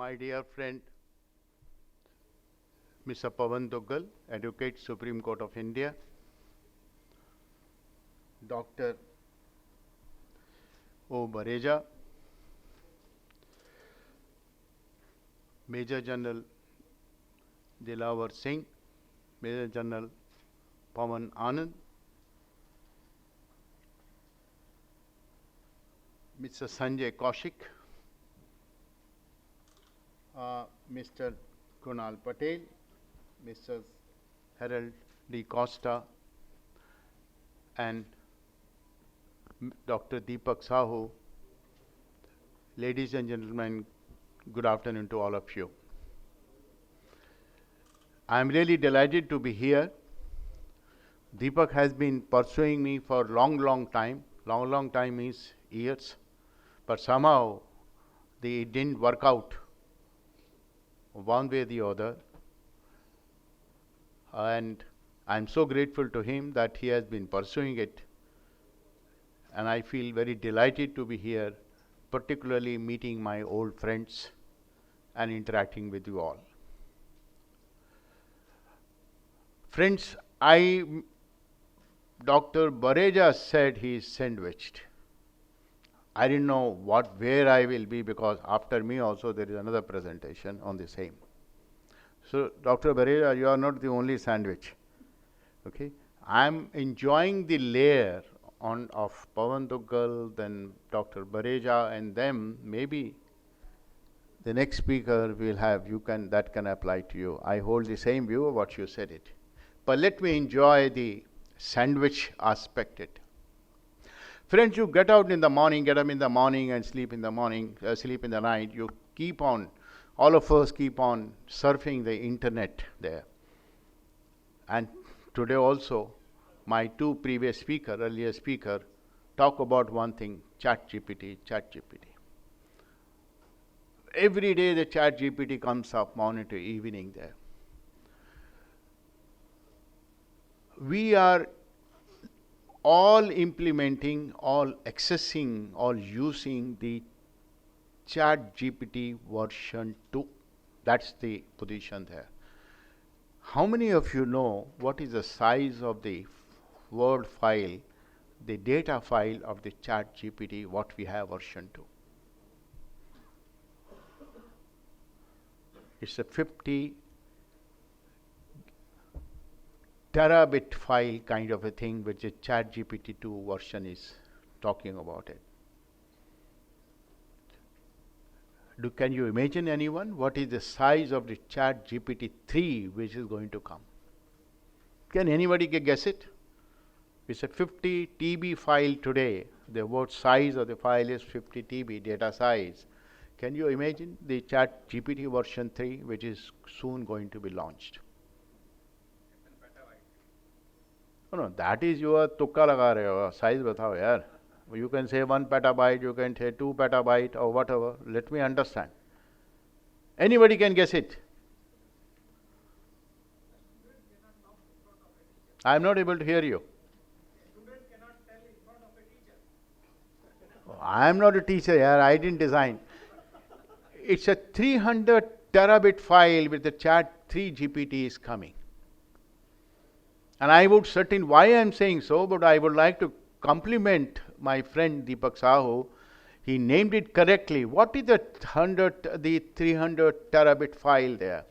My dear friend, Mr. Pavan Duggal, Advocate, Supreme Court of India, Dr. O. Bareja, Major General Dilawar Singh, Major General Pawan Anand, Mr. Sanjay Kaushik, Mr. Kunal Patel, Mr. Harold D. Costa, and Dr. Deepak Sahu. Ladies and gentlemen, good afternoon to all of you. I am really delighted to be here. Deepak has been pursuing me for long time. Long time means years. But somehow it didn't work out one way or the other. And I'm so grateful to him that he has been pursuing it. And I feel very delighted to be here, particularly meeting my old friends and interacting with you all. Friends, Dr. Bareja said he is sandwiched. I didn't know where I will be, because after me also there is another presentation on the same. So, Dr. Bareja, you are not the only sandwich. Okay, I am enjoying the layer of Pavan Duggal, then Dr. Bareja, and them. Maybe the next speaker will have that can apply to you. I hold the same view of what you said it. But let me enjoy the sandwich aspect it. Friends, you get up in the morning and sleep in the morning, sleep in the night. You keep on, all of us keep on surfing the internet there. And today also, my two previous earlier speaker, talk about one thing, ChatGPT. Every day the ChatGPT comes up morning to evening there. We are all implementing, all accessing, all using the ChatGPT version 2. That's the position there. How many of you know what is the size of the word file, the data file of the ChatGPT, what we have version 2? It's a 50 terabit file kind of a thing, which the ChatGPT 2 version is talking about it. Can you imagine anyone what is the size of the ChatGPT 3 which is going to come? Can anybody guess it? It's a 50 TB file today. The word size of the file is 50 TB data size. Can you imagine the ChatGPT version 3 which is soon going to be launched? No, that is your tukka laga rahe ho. Size batao yaar. You can say 1 petabyte, you can say 2 petabyte or whatever. Let me understand. Anybody can guess it. I am not able to hear you. I am not a teacher, yaar. I didn't design. It's a 300 terabit file with the Chat 3 GPT is coming. And I would certain why I am saying so, but I would like to compliment my friend Deepak Sahu. He named it correctly. What is the 300 terabit file there?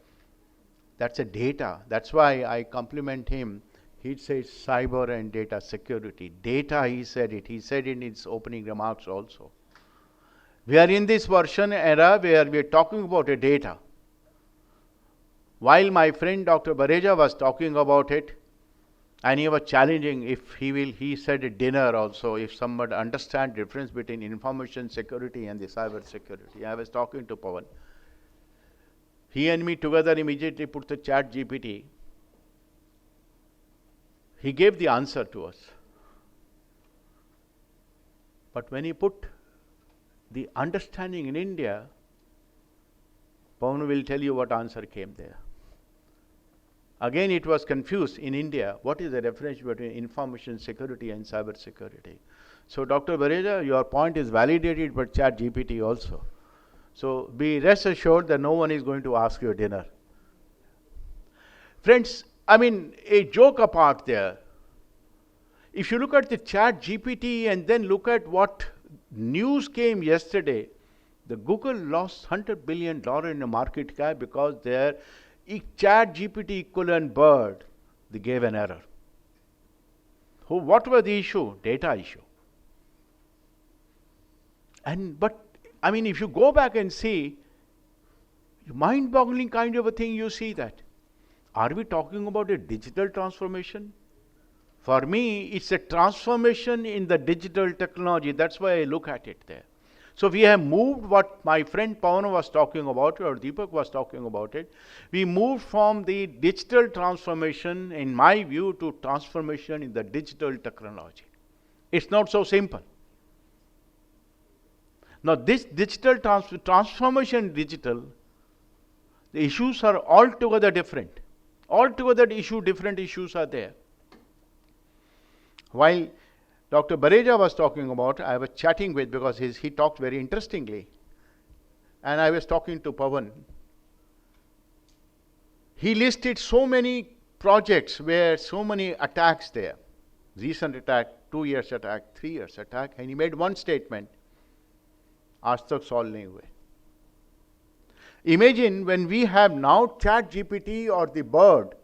That's a data. That's why I compliment him. He says cyber and data security. Data, he said it. He said in his opening remarks also. We are in this version era where we are talking about a data. While my friend Dr. Bareja was talking about it, and he was challenging if he said at dinner also, if somebody understand difference between information security and the cyber security. I was talking to Pawan. He and me together immediately put the Chat GPT. He gave the answer to us. But when he put the understanding in India, Pawan will tell you what answer came there. Again, it was confused in India. What is the difference between information security and cyber security? So, Dr. Bareja, your point is validated by ChatGPT also. So be rest assured that no one is going to ask you dinner. Friends, I mean, a joke apart there. If you look at the chat GPT and then look at what news came yesterday, the Google lost $100 billion in the market cap because their chat GPT equivalent bird, they gave an error. What was the issue? Data issue. But I mean, if you go back and see, mind-boggling kind of a thing, you see that. Are we talking about a digital transformation? For me, it's a transformation in the digital technology. That's why I look at it there. So we have moved what my friend Pawan was talking about, or Deepak was talking about it. We moved from the digital transformation, in my view, to transformation in the digital technology. It's not so simple. Now, this digital transformation digital, the issues are altogether different. Altogether different issues are there. While Dr. Bareja was talking about, I was chatting with, because he talked very interestingly, and I was talking to Pawan. He listed so many projects where so many attacks there. Recent attack, 2 years attack, 3 years attack, and he made one statement, आज तक solve नहीं हुए. Imagine when we have now chat GPT or the bird,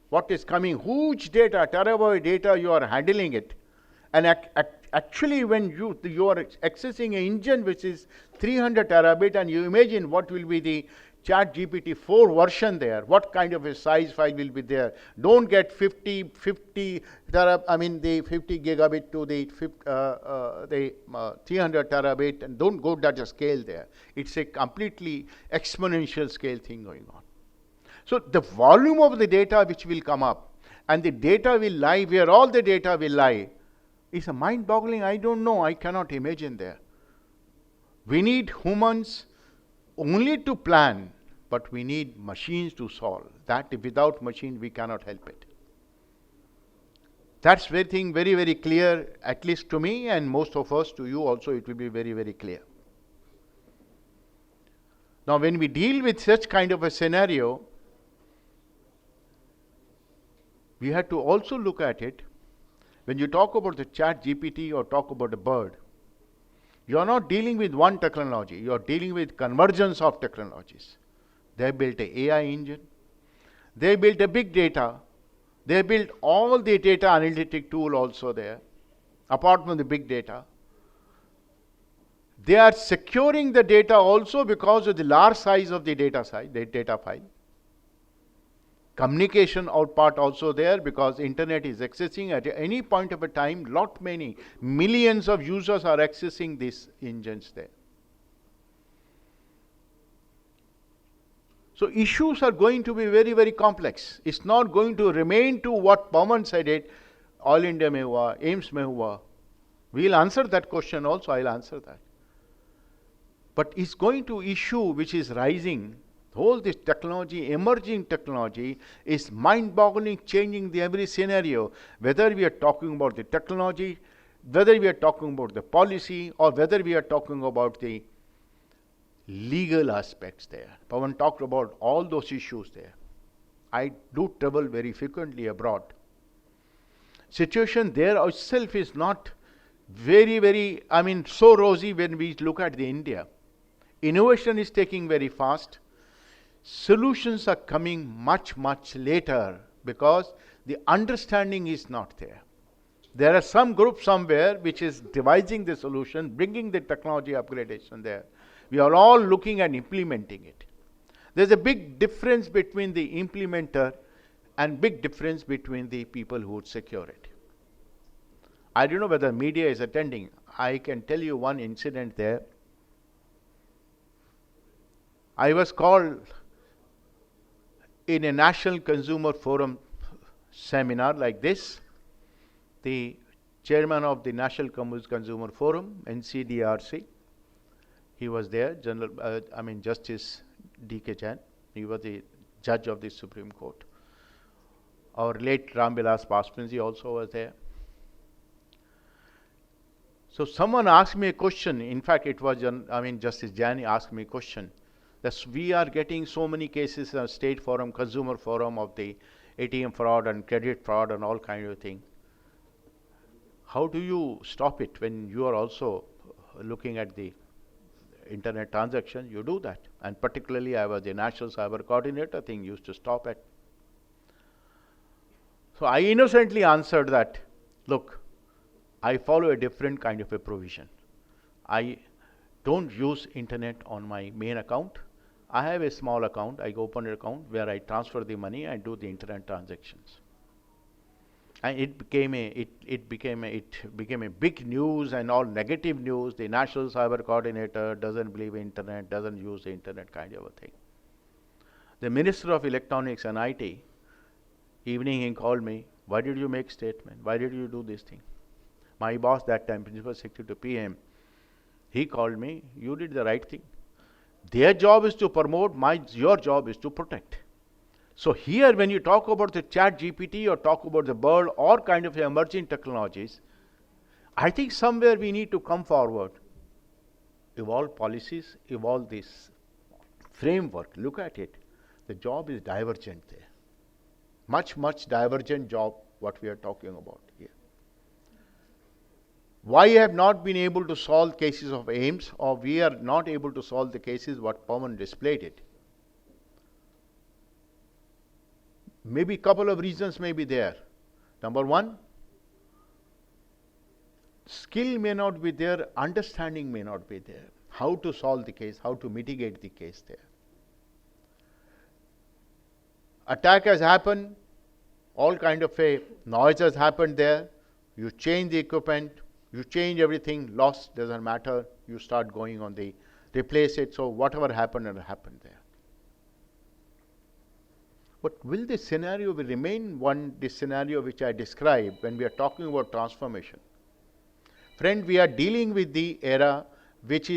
what is coming, huge data, terabyte data, you are handling it. And actually when you are accessing an engine which is 300 terabyte, and you imagine what will be the chat GPT 4 version there, what kind of a size file will be there. Don't get 50 gigabit to the 300 terabyte, and don't go that scale there. It's a completely exponential scale thing going on. So the volume of the data which will come up, and the data will lie where all the data will lie, is a mind-boggling. I don't know. I cannot imagine there. We need humans only to plan, but we need machines to solve. That without machine we cannot help it. That's very very, very clear, at least to me, and most of us, to you also, it will be very, very clear. Now, when we deal with such kind of a scenario, we have to also look at it. When you talk about the chat GPT or talk about a bird, you are not dealing with one technology. You are dealing with convergence of technologies. They built an AI engine. They built a big data. They built all the data analytic tool also there, apart from the big data. They are securing the data also because of the large size of the data file. Communication out part also there, because internet is accessing at any point of a time, many millions of users are accessing these engines there. So issues are going to be very, very complex. It's not going to remain to what Pawan said it, All India mein hua, AIMS mein hua. We'll answer that question also, I'll answer that. But it's going to issue which is rising. All this technology, emerging technology, is mind-boggling, changing the every scenario. Whether we are talking about the technology, whether we are talking about the policy, or whether we are talking about the legal aspects there. Pawan talked about all those issues there. I do travel very frequently abroad. Situation there itself is not very, very, so rosy when we look at the India. Innovation is taking very fast. Solutions are coming much, much later because the understanding is not there. There are some group somewhere which is devising the solution, bringing the technology upgradation there. We are all looking at implementing it. There's a big difference between the implementer and big difference between the people who would secure it. I don't know whether media is attending. I can tell you one incident there. I was called in a National Consumer Forum seminar like this. The chairman of the National Consumer Forum, NCDRC, he was there, Justice D.K. Jain. He was the judge of the Supreme Court. Our late Ram Vilas Paswanji also was there. So someone asked me a question. In fact, it was, Justice Jani asked me a question. That we are getting so many cases on State Forum, Consumer Forum of the ATM fraud and credit fraud and all kind of thing. How do you stop it when you are also looking at the internet transaction? You do that. And particularly I was the National Cyber Coordinator, thing used to stop it. So I innocently answered that, look, I follow a different kind of a provision. I don't use internet on my main account. I have a small account. I open an account where I transfer the money and do the internet transactions. And it became a big news and all negative news. The National Cyber Coordinator doesn't believe in internet, doesn't use the internet kind of a thing. The Minister of Electronics and IT, evening he called me, why did you make statement? Why did you do this thing? My boss that time, Principal Secretary to PM, he called me, you did the right thing. Their job is to promote, your job is to protect. So here when you talk about the chat GPT or talk about the bird or kind of emerging technologies, I think somewhere we need to come forward, evolve policies, evolve this framework, look at it. The job is divergent there. Much divergent job what we are talking about here. Why have not been able to solve cases of AIMS, or we are not able to solve the cases what Pawan displayed it? Maybe a couple of reasons may be there. Number one, skill may not be there, understanding may not be there. How to solve the case, how to mitigate the case there. Attack has happened, all kind of a noise has happened there. You change the equipment, you change everything, loss doesn't matter. You start going on the replace it. So whatever happened, it happened there. But will this scenario remain this scenario which I described when we are talking about transformation? Friend, we are dealing with the era which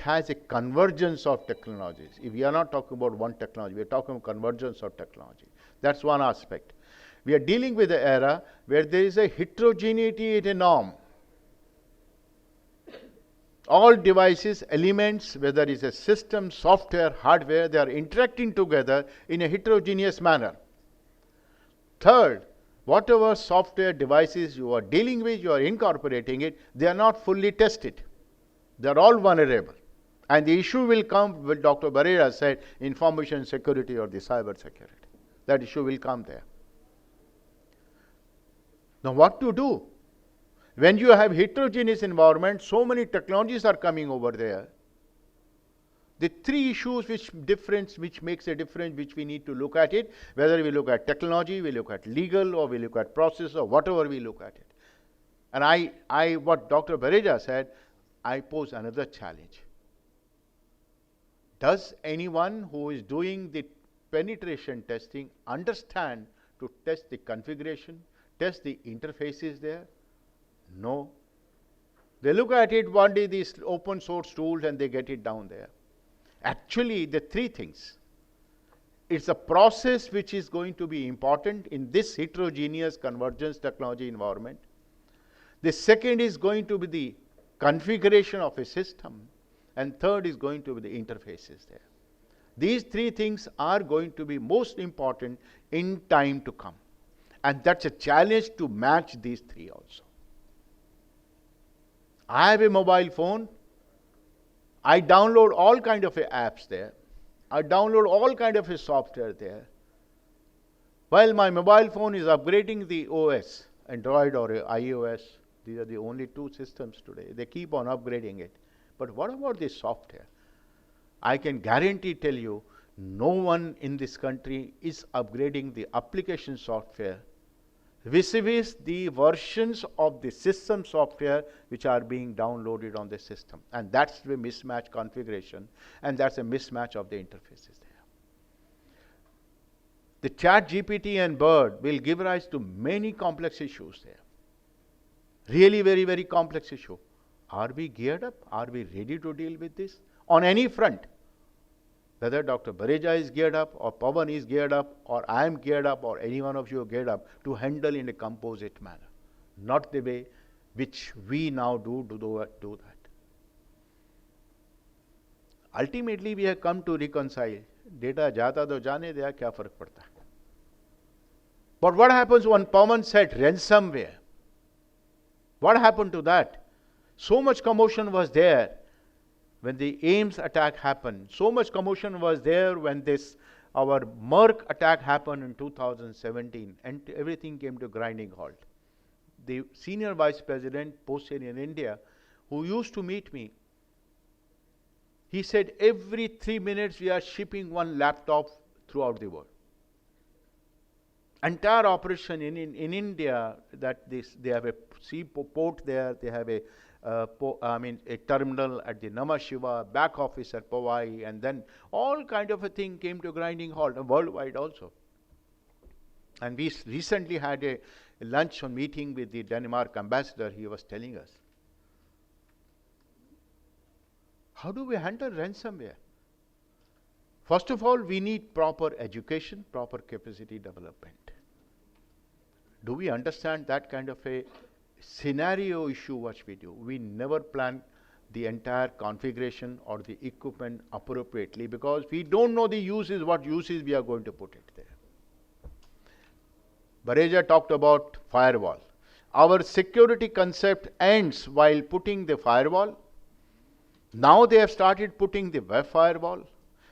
has a convergence of technologies. If we are not talking about one technology, we are talking about convergence of technology. That's one aspect. We are dealing with an era where there is a heterogeneity in a norm. All devices, elements, whether it's a system, software, hardware, they are interacting together in a heterogeneous manner. Third, whatever software devices you are dealing with, you are incorporating it, they are not fully tested. They are all vulnerable. And the issue will come, what Dr. Barrera said, information security or the cyber security. That issue will come there. Now what to do? When you have heterogeneous environment, so many technologies are coming over there. The three issues which makes a difference, which we need to look at it, whether we look at technology, we look at legal, or we look at process, or whatever we look at it. And what Dr. Bareja said, I pose another challenge. Does anyone who is doing the penetration testing understand to test the configuration, test the interfaces there? No. They look at it one day, these open source tools, and they get it down there. Actually, the three things. It's a process which is going to be important in this heterogeneous convergence technology environment. The second is going to be the configuration of a system. And third is going to be the interfaces there. These three things are going to be most important in time to come. And that's a challenge to match these three also. I have a mobile phone. I download all kind of apps there. I download all kind of software there. While my mobile phone is upgrading the OS, Android or iOS, these are the only two systems today. They keep on upgrading it. But what about the software? I can guarantee tell you, no one in this country is upgrading the application software vis-a-vis the versions of the system software which are being downloaded on the system. And that's the mismatch configuration, and that's a mismatch of the interfaces there. The chat GPT and BERT will give rise to many complex issues there. Really very, very complex issue. Are we geared up? Are we ready to deal with this? On any front. Whether Dr. Bareja is geared up, or Pawan is geared up, or I am geared up, or any one of you are geared up to handle in a composite manner. Not the way which we now do that. Ultimately, we have come to reconcile. Data jata to jane dea, kya farak padta hai? But what happens when Pawan said ransomware? What happened to that? So much commotion was there when the Ames attack happened. So much commotion was there when our Merck attack happened in 2017, and everything came to grinding halt. The senior vice president posted in India, who used to meet me, he said every 3 minutes we are shipping one laptop throughout the world. Entire operation in India, that they have a seaport there, they have a terminal at the Namah Shiva, back office at Powai, and then all kind of a thing came to grinding halt, worldwide also. And we recently had a lunch or meeting with the Denmark ambassador. He was telling us, how do we handle ransomware? First of all, we need proper education, proper capacity development. Do we understand that kind of a scenario issue what we do? We never plan the entire configuration or the equipment appropriately because we don't know the uses, what uses we are going to put it there. Bareja talked about firewall. Our security concept ends while putting the firewall. Now they have started putting the web firewall.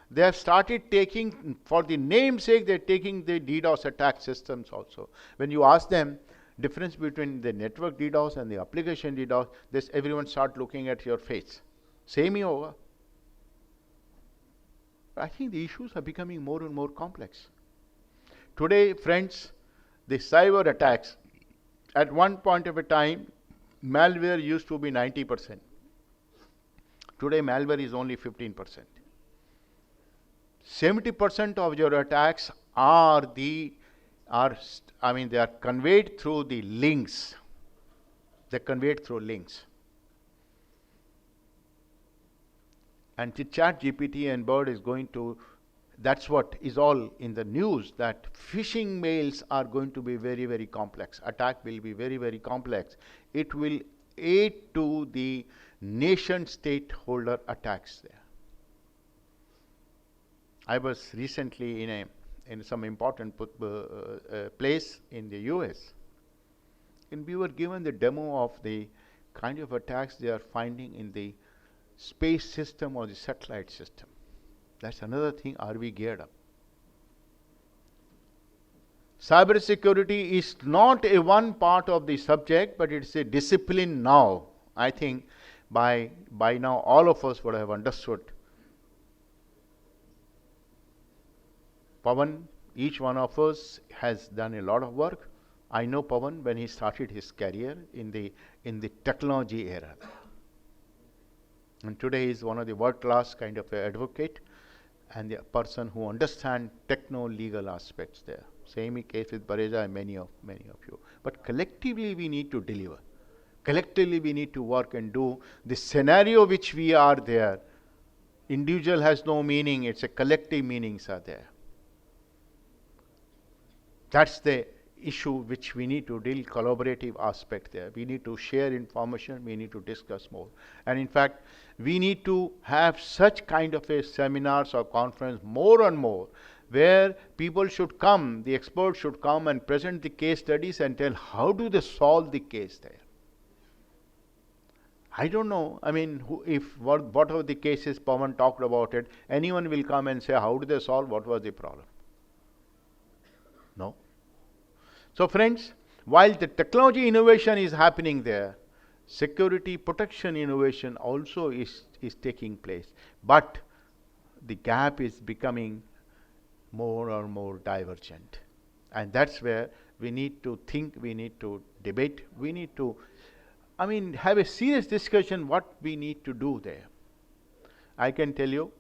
They have started taking, for the namesake, they're taking the DDoS attack systems also. When you ask them difference between the network DDoS and the application DDoS, everyone start looking at your face. Same yoga. I think the issues are becoming more and more complex. Today, friends, the cyber attacks, at one point of a time, malware used to be 90%. Today, malware is only 15%. 70% of your attacks they are conveyed through the links. They're conveyed through links. And the chat GPT and Bird is going to, that's what is all in the news, that phishing mails are going to be very, very complex. Attack will be very, very complex. It will aid to the nation state holder attacks there. I was recently in some important place in the US, and we were given the demo of the kind of attacks they are finding in the space system or the satellite system. That's another thing. Are we geared up? Cybersecurity is not a one part of the subject, but it's a discipline now. I think by now all of us would have understood. Pawan, each one of us has done a lot of work. I know Pawan when he started his career in the technology era. And today he is one of the world-class kind of advocate and the person who understands techno-legal aspects there. Same case with Bareja and many of you. But collectively we need to deliver. Collectively we need to work and do the scenario which we are there. Individual has no meaning, it's a collective meanings are there. That's the issue which we need to deal collaborative aspect there. We need to share information, we need to discuss more. And in fact, we need to have such kind of a seminars or conference more and more where people should come, the experts should come and present the case studies and tell how do they solve the case there. I don't know, whatever the cases Pawan talked about it, anyone will come and say how do they solve, what was the problem? No. So friends, while the technology innovation is happening there, security protection innovation also is taking place. But the gap is becoming more and more divergent. And that's where we need to think, we need to debate, we need to have a serious discussion what we need to do there. I can tell you,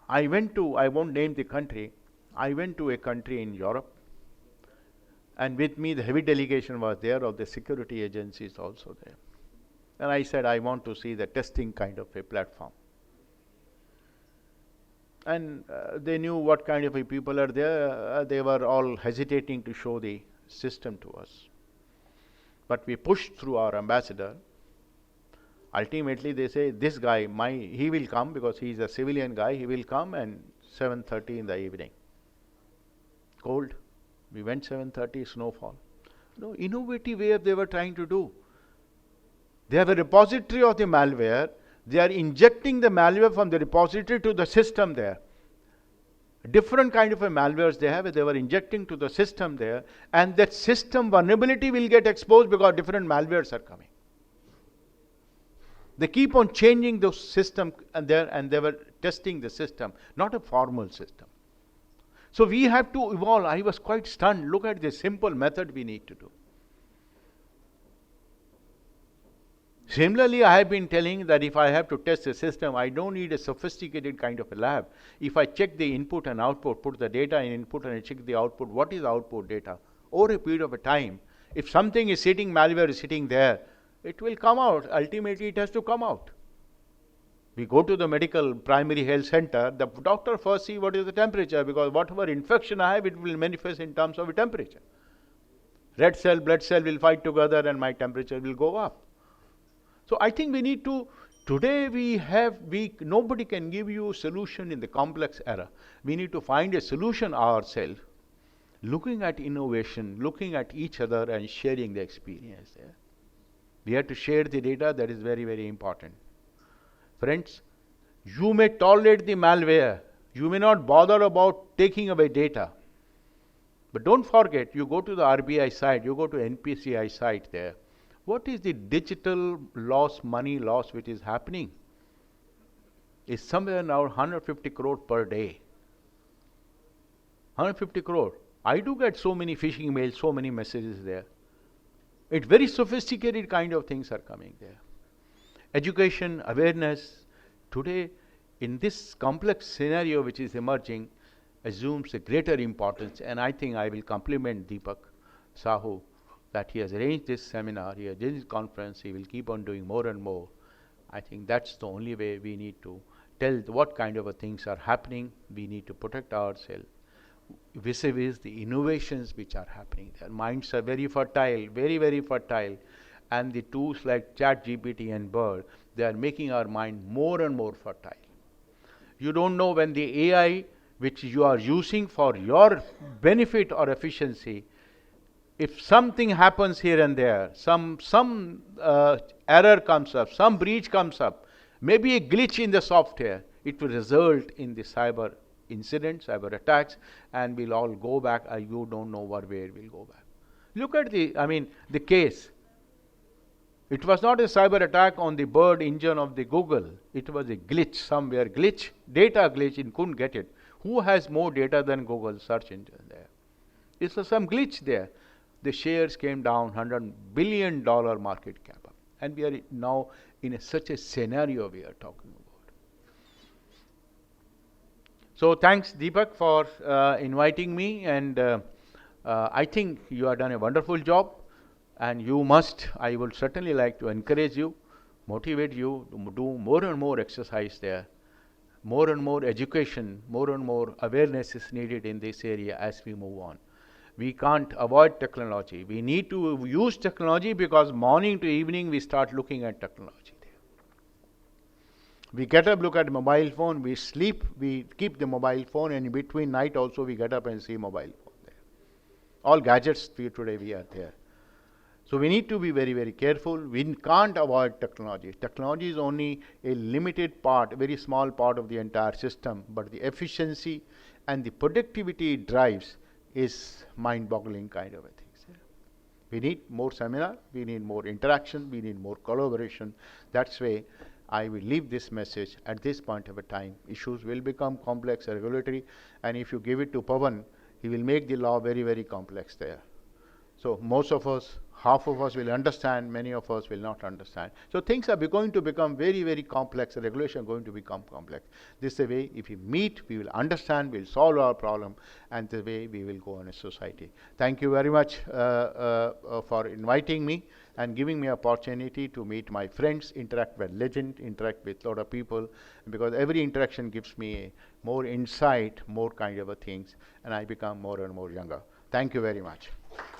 I won't name the country, I went to a country in Europe, and with me the heavy delegation was there of the security agencies also there. And I said, I want to see the testing kind of a platform. And they knew what kind of people are there. They were all hesitating to show the system to us. But we pushed through our ambassador. Ultimately, they say, this guy, he will come because he is a civilian guy. He will come and 7:30 in the evening. Cold. We went 7:30, snowfall. No, innovative way they were trying to do. They have a repository of the malware. They are injecting the malware from the repository to the system there. Different kind of a malwares they have, they were injecting to the system there, and that system vulnerability will get exposed because different malwares are coming. They keep on changing those system and they were testing the system, not a formal system. So we have to evolve. I was quite stunned. Look at the simple method we need to do. Similarly, I have been telling that if I have to test a system, I don't need a sophisticated kind of a lab. If I check the input and output, put the data in input and I check the output, what is output data? Over a period of a time, if something is sitting, malware is sitting there, it will come out. Ultimately, it has to come out. We go to the medical primary health center, the doctor first see what is the temperature, because whatever infection I have, it will manifest in terms of a temperature. Red cell, blood cell will fight together and my temperature will go up. So I think we need to, today nobody can give you a solution in the complex era. We need to find a solution ourselves, looking at innovation, looking at each other and sharing the experience there. We have to share the data, that is very, very important. Friends, you may tolerate the malware. You may not bother about taking away data. But don't forget, you go to the RBI site, you go to NPCI site there. What is the digital loss, money loss which is happening? It's somewhere now 150 crore per day. 150 crore. I do get so many phishing mails, so many messages there. It's very sophisticated kind of things are coming there. Education, awareness, today in this complex scenario which is emerging, assumes a greater importance, and I think I will compliment Deepak Sahu that he has arranged this seminar, he has arranged this conference, he will keep on doing more and more. I think that's the only way we need to tell what kind of things are happening. We need to protect ourselves vis-a-vis the innovations which are happening. Their minds are very fertile, very, very fertile. And the tools like ChatGPT and Bird, they are making our mind more and more fertile. You don't know when the AI which you are using for your benefit or efficiency, if something happens here and there, some error comes up, some breach comes up, maybe a glitch in the software, it will result in the cyber incidents, cyber attacks, and we'll all go back. You don't know where we'll go back. Look at the case. It was not a cyber attack on the Bird engine of the Google. It was a glitch somewhere, data glitch, and couldn't get it. Who has more data than Google search engine there? It was some glitch there. The shares came down, $100 billion market cap up. And we are now in such a scenario we are talking about. So thanks, Deepak, for inviting me. And I think you have done a wonderful job. And you must, I would certainly like to encourage you, motivate you to do more and more exercise there. More and more education, more and more awareness is needed in this area as we move on. We can't avoid technology. We need to use technology because morning to evening we start looking at technology there. We get up, look at mobile phone, we sleep, we keep the mobile phone, and in between night also we get up and see mobile phone there. All gadgets today we are there. So we need to be very, very careful. We can't avoid technology. Technology is only a limited part, a very small part of the entire system, but the efficiency and the productivity it drives is mind-boggling kind of a thing. We need more seminar, we need more interaction, we need more collaboration. That's why I will leave this message at this point of a time. Issues will become complex regulatory, and if you give it to Pawan, he will make the law very, very complex there. So most of us, half of us will understand, many of us will not understand. So things are going to become very, very complex. The regulation is going to become complex. This is the way, if we meet, we will understand, we will solve our problem, and the way we will go in a society. Thank you very much for inviting me and giving me opportunity to meet my friends, interact with legend, interact with a lot of people, because every interaction gives me more insight, more kind of things, and I become more and more younger. Thank you very much.